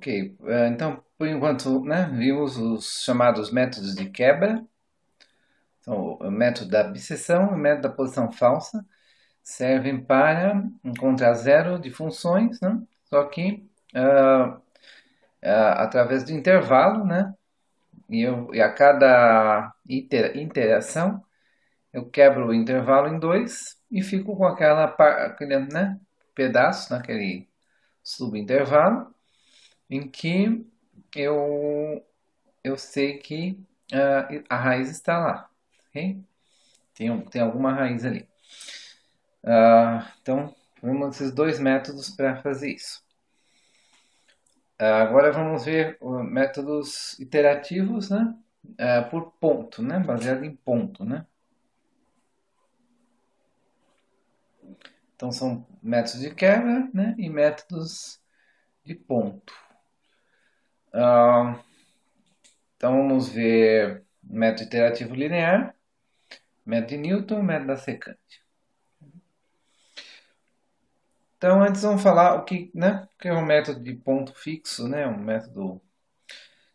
Ok, então por enquanto, né, vimos os chamados métodos de quebra, então, o método da abscissão e o método da posição falsa servem para encontrar zero de funções, né, só que através do intervalo, né, e a cada interação eu quebro o intervalo em dois e fico com aquele, né, pedaço, naquele subintervalo, em que eu eu sei que a raiz está lá. Ok? Tem alguma raiz ali. Então, vamos esses dois métodos para fazer isso. Agora vamos ver métodos iterativos, né? Por ponto, né? Baseado em ponto, né? Então são métodos de quebra, né? E métodos de ponto. Então vamos ver método iterativo linear, método de Newton, método da secante. Então, antes vamos falar o que, né, que é um método de ponto fixo, né, um método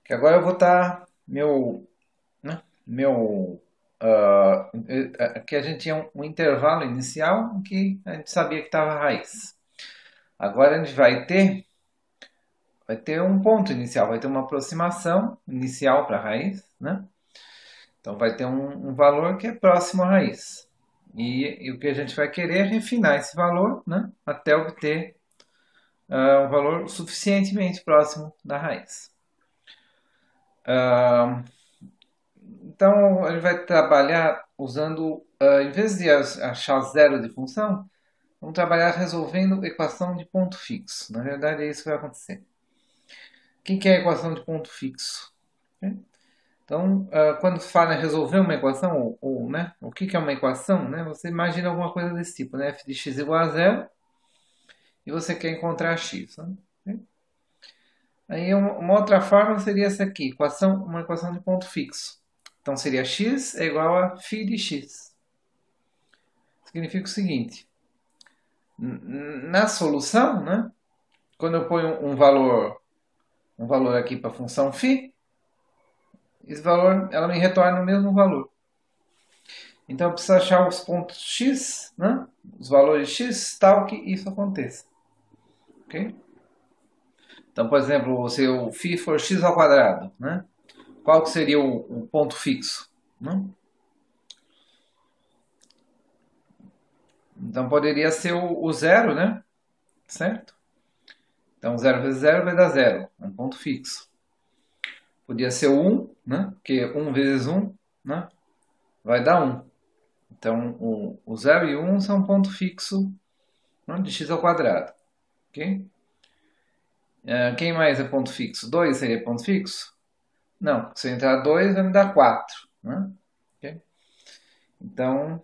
que agora eu vou estar aqui a gente tinha um intervalo inicial em que a gente sabia que estava a raiz. Agora a gente vai ter um ponto inicial, vai ter uma aproximação inicial para a raiz, né? Então vai ter um valor que é próximo à raiz. E o que a gente vai querer é refinar esse valor, né, até obter um valor suficientemente próximo da raiz. Então, ele vai trabalhar usando, em vez de achar zero de função, vamos trabalhar resolvendo equação de ponto fixo. Na verdade, é isso que vai acontecer. O que é a equação de ponto fixo? Então, quando fala em resolver uma equação, né, o que é uma equação, né, você imagina alguma coisa desse tipo, né, f de x igual a zero, e você quer encontrar x. Né? Aí uma outra forma seria essa aqui, uma equação de ponto fixo. Então seria x é igual a φ de x. Significa o seguinte, na solução, né, quando eu ponho um valor aqui para a função φ, esse valor ela me retorna o mesmo valor. Então eu preciso achar os pontos x, né, os valores x, tal que isso aconteça. Okay? Então, por exemplo, se o φ for x ao quadrado, né, qual que seria o ponto fixo? Né? Então poderia ser o zero, né? Certo? Então 0 vezes 0 vai dar 0, um ponto fixo. Podia ser o 1, né? Porque 1 vezes 1, né, vai dar 1. Então o 0 e o 1 são um ponto fixo, né, de x ao quadrado. Ok? Quem mais é ponto fixo? 2 seria ponto fixo? Não, se eu entrar 2 vai me dar 4. Né? Okay? Então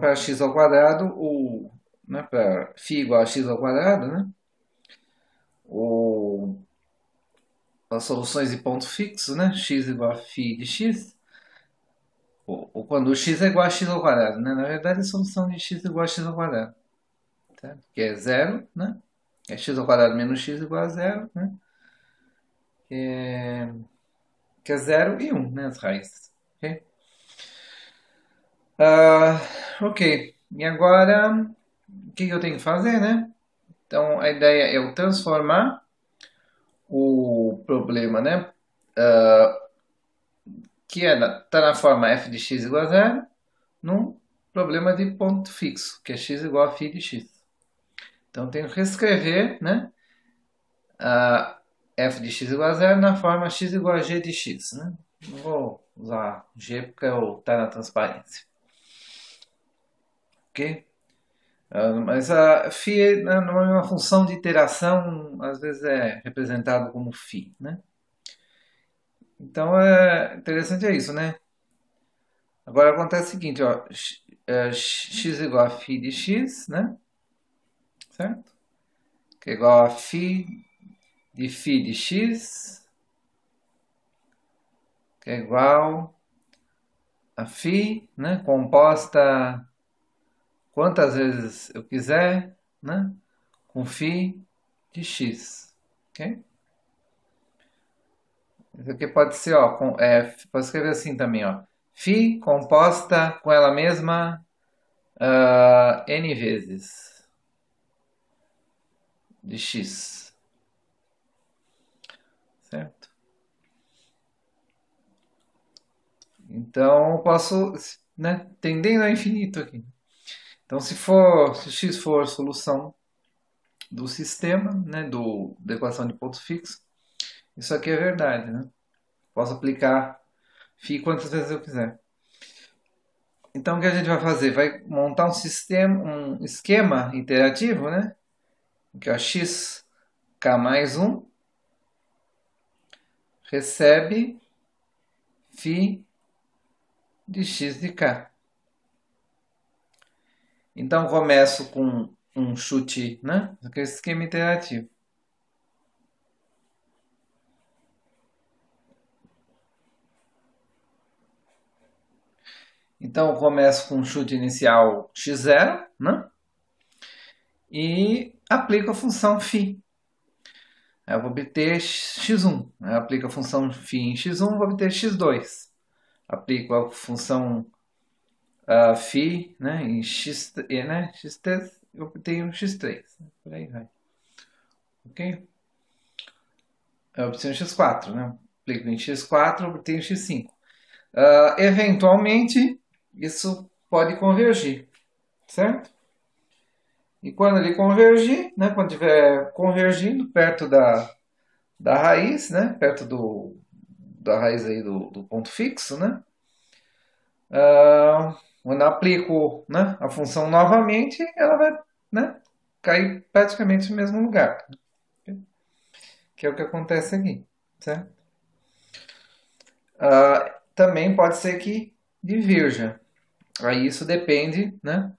para x ao quadrado, né, para φ igual a x ao quadrado, né, as soluções de ponto fixo, né, x igual a φ de x, ou quando x é igual a x ao quadrado, né, na verdade a solução de x igual a x ao quadrado, tá? Que é zero, né, é x ao quadrado menos x igual a zero, né, que é 0 e 1, né, as raízes. Ok? Ok, e agora o que eu tenho que fazer, né? Então a ideia é eu transformar o problema, né, que está na forma f de x igual a zero, num problema de ponto fixo, que é x igual a φ de x. Então eu tenho que reescrever, né, a f de x igual a zero na forma x igual a g de x. Né? Não vou usar g porque está na transparência. Ok? Mas a φ, né, numa função de iteração, às vezes é representado como φ. Né? Então, interessante é isso, né? Agora acontece o seguinte, ó, x igual a φ de x, né? Certo? Que é igual a φ de x, que é igual a φ, né? Composta quantas vezes eu quiser, né? Com φ de x. ok? Isso aqui pode ser, ó, pode escrever assim também, ó. Φ composta com ela mesma n vezes de x, certo? Então, eu posso, né, tendendo ao infinito aqui. Então, se x for solução do sistema, né, da equação de ponto fixo, isso aqui é verdade, né? Posso aplicar φ quantas vezes eu quiser. Então, o que a gente vai fazer? Vai montar um esquema interativo, né? Que é x k mais 1 recebe φ de x de k. Então, começo com um chute, né? Aquele esquema interativo. Então, eu começo com um chute inicial x0, né? E aplico a função φ. Eu vou obter x1. Eu aplico a função φ em x1, vou obter x2. Aplico a função φ, né, em x3, eu obtenho x3. Por aí vai. Ok? Eu obtenho x4, né? Aplico em x4, obtenho x5. Eventualmente, isso pode convergir, certo? E quando ele convergir, né, quando estiver convergindo perto da raiz, né, perto da raiz aí do ponto fixo, né, quando eu aplico, né, a função novamente, ela vai, né, cair praticamente no mesmo lugar, que é o que acontece aqui, certo? Também pode ser que divirja. Aí isso depende, né?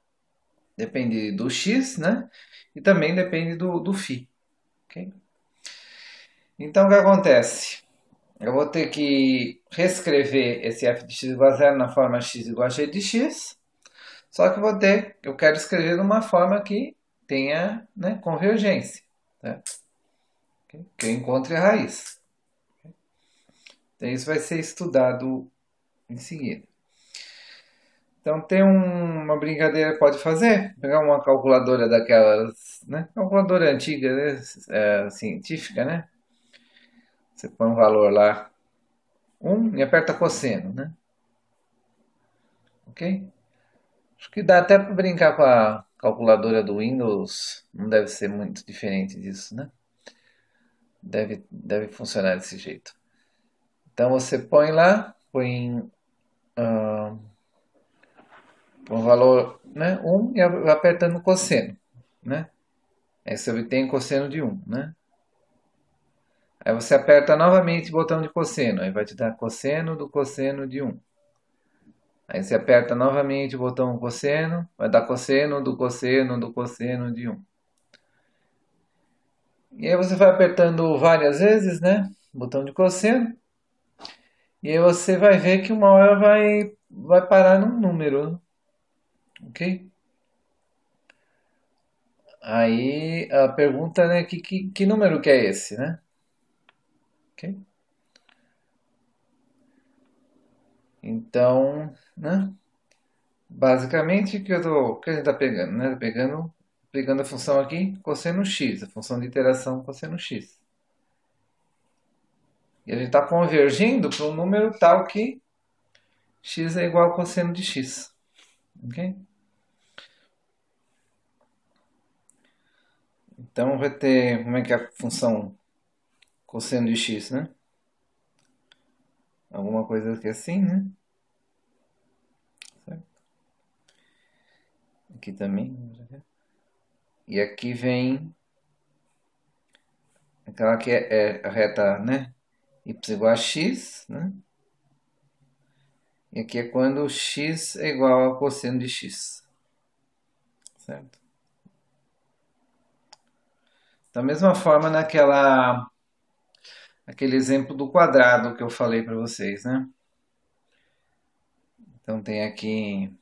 Depende do x, né? E também depende do φ. Okay? Então, o que acontece? Eu vou ter que reescrever esse f de x igual a zero na forma x igual a g de x. Só que eu quero escrever de uma forma que tenha, né, convergência. Né? Okay? Que eu encontre a raiz. Então, isso vai ser estudado em seguida. Então tem uma brincadeira que pode fazer, pegar uma calculadora daquelas, né? Calculadora antiga, né? Científica, né? Você põe um valor lá, 1 e aperta cosseno, né? Ok? Acho que dá até para brincar com a calculadora do Windows, não deve ser muito diferente disso, né? Deve funcionar desse jeito. Então você põe lá, põe um valor, né? 1 e vai apertando cosseno, né? Aí você obtém cosseno de 1, né? Aí você aperta novamente o botão de cosseno, aí vai te dar cosseno do cosseno de 1. Aí você aperta novamente o botão cosseno, vai dar cosseno do cosseno do cosseno de 1. E aí você vai apertando várias vezes, né? O botão de cosseno. E aí você vai ver que uma hora vai parar num número, ok? Aí a pergunta, né, que número que é esse, né? Ok? Então, né? Basicamente, o que a gente está pegando, né? Pegando a função aqui, cosseno x, a função de iteração cosseno x. E a gente está convergindo para um número tal que x é igual a cosseno de x. Ok? Então vai ter, como é que é a função cosseno de x, né? Alguma coisa que é assim, né? Certo? Aqui também. E aqui vem aquela que é a reta, né? Y igual a x, né? E aqui é quando x é igual a cosseno de x. Certo? Da mesma forma aquele exemplo do quadrado que eu falei para vocês, né? Então tem aqui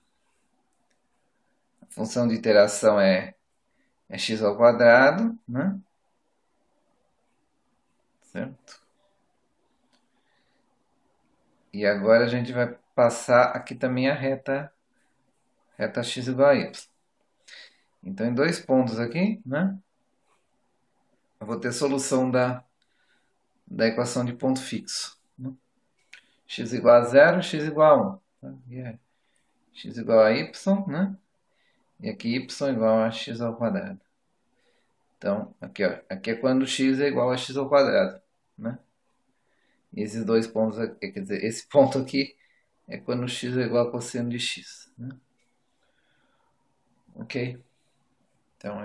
a função de iteração é x ao quadrado, né? certo? E agora a gente vai passar aqui também a reta x igual a y. Então, em dois pontos aqui, né? Eu vou ter solução da equação de ponto fixo, né? X igual a zero, x igual a 1. Tá? E é x igual a y, né? E aqui y igual a x ao quadrado. Então, aqui, ó, aqui é quando x é igual a x ao quadrado, né? E esses dois pontos aqui, quer dizer, esse ponto aqui é quando x é igual a cosseno de x, né? Ok? Então,